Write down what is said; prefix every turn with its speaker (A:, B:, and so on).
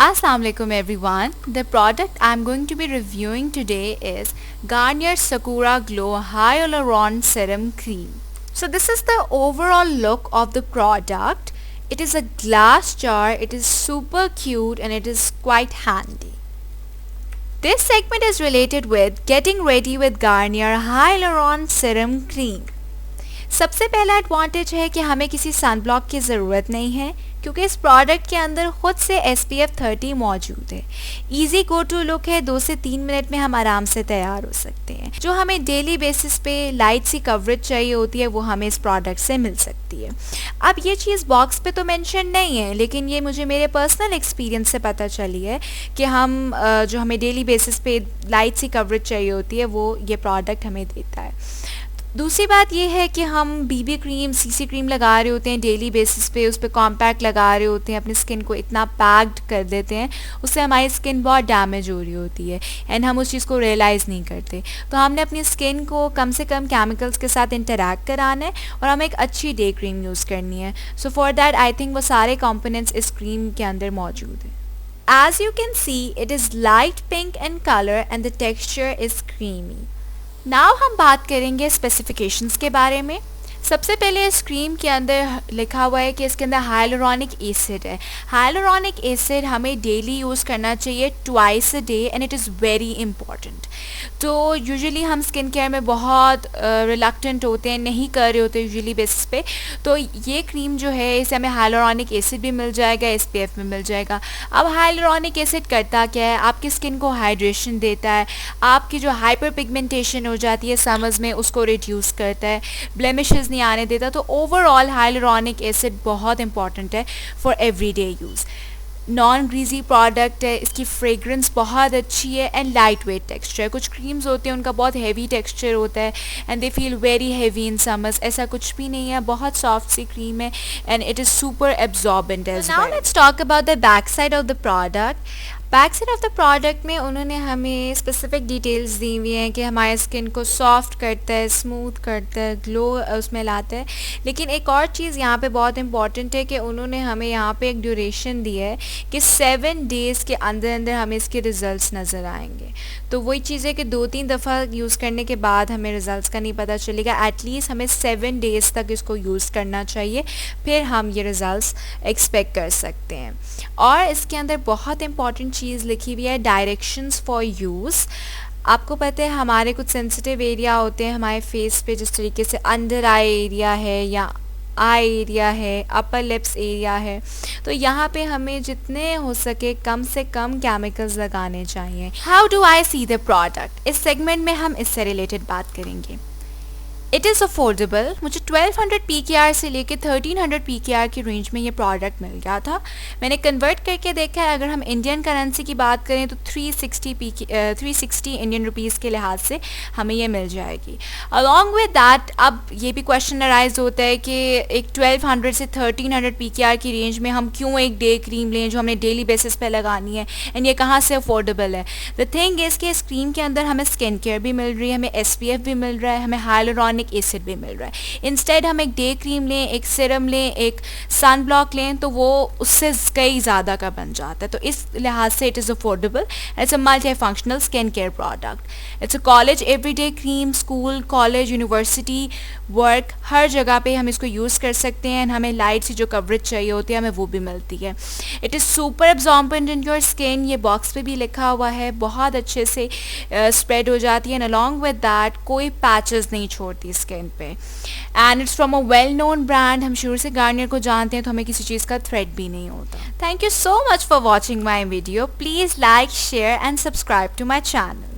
A: Assalamualaikum everyone. The product I'm going to be reviewing today is Garnier Sakura Glow Hyaluron Serum Cream. So this is the overall look of the product. It is a glass jar, it is super cute and it is quite handy. This segment is related with getting ready with Garnier Hyaluron Serum Cream. सबसे पहला advantage है कि हमें किसी sunblock की ज़रूरत नहीं है क्योंकि इस प्रोडक्ट के अंदर खुद से SPF 30 मौजूद है। इजी गो टू लुक है, 2 से 3 मिनट में हम आराम से तैयार हो सकते हैं। जो हमें डेली बेसिस पे लाइट सी कवरेज चाहिए होती है वो हमें इस प्रोडक्ट से मिल सकती है। अब ये चीज़ बॉक्स पे तो मेंशन नहीं है, लेकिन ये मुझे मेरे पर्सनल एक्सपीरियंस से पता चली है कि हम जो हमें डेली बेसिस पे लाइट सी कवरेज चाहिए होती है वो ये प्रोडक्ट हमें देता है। दूसरी बात ये है कि हम BB क्रीम CC क्रीम लगा रहे होते हैं डेली बेसिस पे, उस पर कॉम्पैक्ट लगा रहे होते हैं, अपनी स्किन को इतना पैक्ड कर देते हैं, उससे हमारी स्किन बहुत डैमेज हो रही होती है एंड हम उस चीज़ को रियलाइज़ नहीं करते। तो हमने अपनी स्किन को कम से कम केमिकल्स के साथ इंटरैक्ट कराना है और हमें एक अच्छी डे क्रीम यूज़ करनी है। So for that I think वो सारे कॉम्पोनेंट्स इस क्रीम के अंदर मौजूद हैं। As you can see, it is light pink in color and the texture is creamy. Now हम बात करेंगे स्पेसिफिकेशंस के बारे में। सबसे पहले इस क्रीम के अंदर लिखा हुआ है कि इसके अंदर हाइलुरोनिक एसिड है। हाइलुरोनिक एसिड हमें डेली यूज़ करना चाहिए twice a day and it is very important. तो यूजुअली हम स्किन केयर में बहुत रिलक्टेंट होते हैं, नहीं कर रहे होते यूजुअली बेसिस पे। तो ये क्रीम जो है इसे हमें हाइलुरोनिक एसिड भी मिल जाएगा, SPF भी मिल जाएगा। अब हाइलुरोनिक एसिड करता क्या है, आपकी स्किन को हाइड्रेशन देता है, आपकी जो हाइपर पिगमेंटेशन हो जाती है समर्स में उसको रिड्यूस करता है, ब्लेमिशेस नहीं आने देता। तो ओवरऑल हाइलुरोनिक एसिड बहुत इंपॉर्टेंट है for everyday use. Non greasy product है, इसकी फ्रेग्रेंस बहुत अच्छी है एंड लाइट वेट टेक्सचर। कुछ क्रीम्स होते हैं उनका बहुत हैवी टेक्सचर होता है and they feel very heavy in summers, ऐसा कुछ भी नहीं है, बहुत सॉफ्ट सी क्रीम है and it is super absorbent as well. Now let's talk about the back side of the product. Back side of the product में उन्होंने हमें स्पेसिफिक डिटेल्स दी हुई हैं कि हमारे स्किन को सॉफ्ट करता है, स्मूथ करता है, ग्लो उसमें लाता है। लेकिन एक और चीज़ यहाँ पे बहुत इंपॉर्टेंट है कि उन्होंने हमें यहाँ पे एक ड्यूरेशन दी है कि 7 डेज़ के अंदर अंदर हमें इसके रिज़ल्ट्स नज़र आएंगे। तो वही चीज़ है कि 2-3 दफ़ा यूज़ करने के बाद हमें रिज़ल्ट्स का नहीं पता चलेगा, एटलीस्ट हमें 7 डेज़ तक इसको यूज़ करना चाहिए, फिर हम ये रिज़ल्ट्स एक्सपेक्ट कर सकते हैं। और इसके अंदर बहुत इंपॉर्टेंट चीज़ लिखी हुई है, डायरेक्शंस फॉर यूज़। आपको पता है हमारे कुछ सेंसिटिव एरिया होते हैं हमारे फेस पे, जिस तरीके से अंडर आई एरिया है या आई एरिया है, अपर लिप्स एरिया है, तो यहाँ पे हमें जितने हो सके कम से कम केमिकल्स लगाने चाहिए। How do I see the product, इस सेगमेंट में हम इससे रिलेटेड बात करेंगे। It is affordable. मुझे 1200 PKR से लेके 1300 PKR की रेंज में ये प्रोडक्ट मिल गया था। मैंने कन्वर्ट करके देखा है, अगर हम इंडियन करेंसी की बात करें तो 360 इंडियन रुपीज़ के लिहाज से हमें ये मिल जाएगी। अलॉन्ग विद दैट अब ये भी क्वेश्चन अराइज होता है कि एक 1200 से 1300 PKR की रेंज में हम क्यों एक डे क्रीम लें जो हमने डेली बेसिस पे लगानी है एंड ये कहाँ से अफोर्डेबल है। द थिंग इज़ कि इस क्रीम के अंदर हमें स्किन केयर भी मिल रही है, हमें SPF भी मिल रहा है, हमें हाइलुरोनिक एसिड भी मिल रहा है। इंस्टेड हम एक डे क्रीम लें, एक सिरम लें, एक सन ब्लॉक लें तो वो उससे कई ज़्यादा का बन जाता है। तो इस लिहाज से it is affordable, it's a multi functional skin care product. It's a college everyday cream, school, college, university, work, हर जगह पे हम इसको यूज़ कर सकते हैं। हमें लाइट सी जो कवरेज चाहिए होती है हमें वो भी मिलती है। It is super absorbent in your skin, ये बॉक्स पे भी लिखा हुआ है, बहुत अच्छे से स्प्रेड हो जाती है एंड अलॉन्ग विद दैट कोई पैचेस नहीं छोड़ती स्किन पे and it's from a well known brand. हम शुरू से गार्नियर को जानते हैं तो हमें किसी चीज़ का थ्रेट भी नहीं होता। Thank you so much for watching my video. Please like, share and subscribe to my channel.